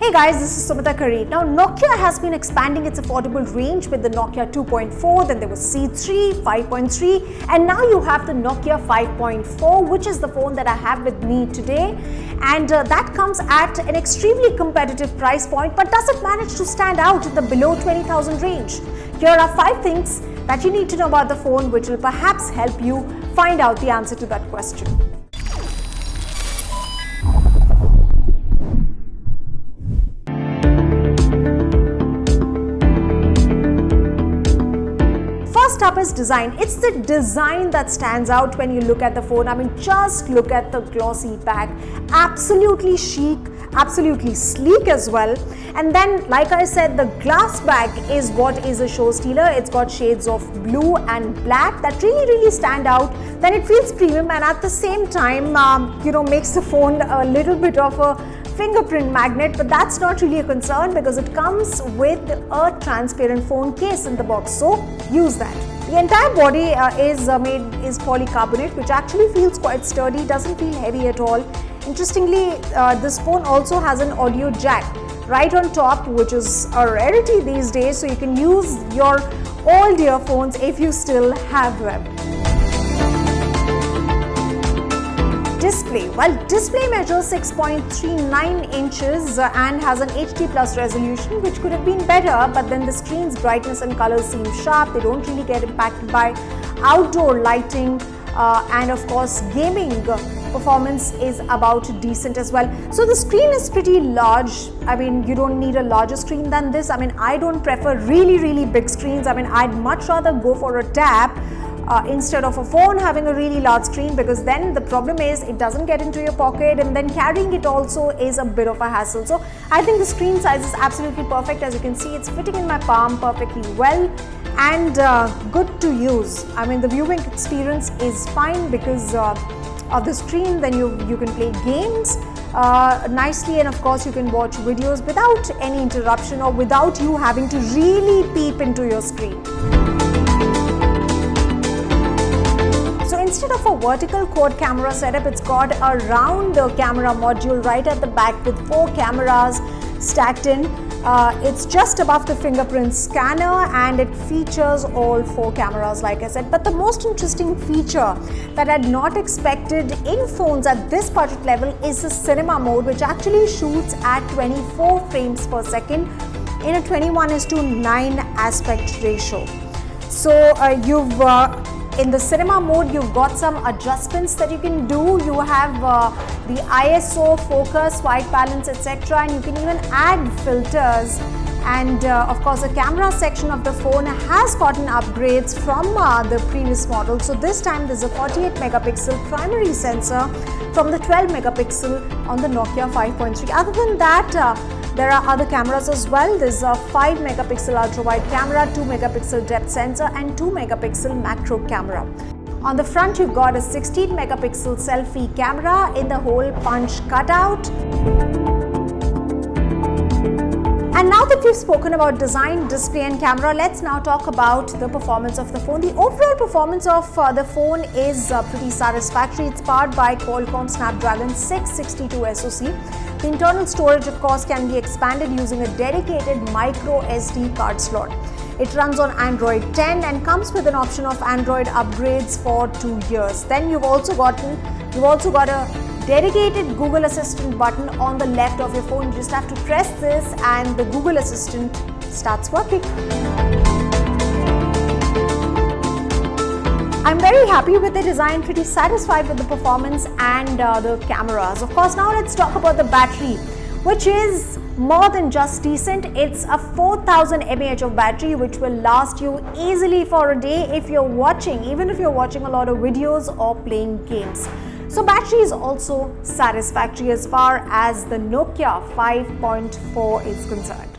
Hey guys, this is Sumita Kari. Now Nokia has been expanding its affordable range with the Nokia 2.4, then there was C3, 5.3 and now you have the Nokia 5.4, which is the phone that I have with me today, and that comes at an extremely competitive price point, but does it manage to stand out in the below 20,000 range? Here are 5 things that you need to know about the phone which will perhaps help you find out the answer to that question. First up is design. It's the design that stands out when you look at the phone. I mean, just look at the glossy back. Absolutely chic, absolutely sleek as well. And then, like I said, the glass back is what is a show stealer. It's got shades of blue and black that really stand out. Then it feels premium and at the same time, makes the phone a little bit of a fingerprint magnet, but that's not really a concern because it comes with a transparent phone case in the box, so use that. The entire body is polycarbonate, which actually feels quite sturdy, doesn't feel heavy at all. Interestingly, this phone also has an audio jack right on top, which is a rarity these days, so you can use your old earphones if you still have them. Display. Well, display measures 6.39 inches and has an HD plus resolution, which could have been better, but then the screen's brightness and colors seem sharp. They don't really get impacted by outdoor lighting, and of course gaming performance is about decent as well. So the screen is pretty large. I mean, you don't need a larger screen than this. I mean, I don't prefer really big screens. I mean, I'd much rather go for a tab instead of a phone having a really large screen, because then the problem is it doesn't get into your pocket and then carrying it also is a bit of a hassle. So I think the screen size is absolutely perfect. As you can see, it's fitting in my palm perfectly well and good to use. I mean, the viewing experience is fine because of the screen. Then you can play games nicely, and of course you can watch videos without any interruption or without you having to really peep into your screen. So instead of a vertical quad camera setup, it's got a round camera module right at the back with 4 cameras stacked in. It's just above the fingerprint scanner and it features all 4 cameras, like I said. But the most interesting feature that I'd not expected in phones at this budget level is the cinema mode, which actually shoots at 24 frames per second in a 21:9 aspect ratio. So in the cinema mode, you've got some adjustments that you can do. You have the ISO, focus, white balance, etc. And you can even add filters. And of course, the camera section of the phone has gotten upgrades from the previous model. So this time there's a 48 megapixel primary sensor from the 12 megapixel on the Nokia 5.3. Other than that, there are other cameras as well. There's a 5 megapixel ultra wide camera, 2 megapixel depth sensor and 2 megapixel macro camera. On the front, you've got a 16 megapixel selfie camera in the hole punch cutout. And now that we've spoken about design, display and camera, let's now talk about the performance of the phone. The overall performance of the phone is pretty satisfactory. It's powered by Qualcomm Snapdragon 662 SoC. The internal storage, of course, can be expanded using a dedicated micro SD card slot. It runs on Android 10 and comes with an option of Android upgrades for 2 years. Then you've also got a dedicated Google Assistant button on the left of your phone. You just have to press this and the Google Assistant starts working. I'm very happy with the design, pretty satisfied with the performance and the cameras. Of course, now let's talk about the battery, which is more than just decent. It's a 4000 mAh of battery, which will last you easily for a day if you're watching, even if you're watching a lot of videos or playing games. So battery is also satisfactory as far as the Nokia 5.4 is concerned.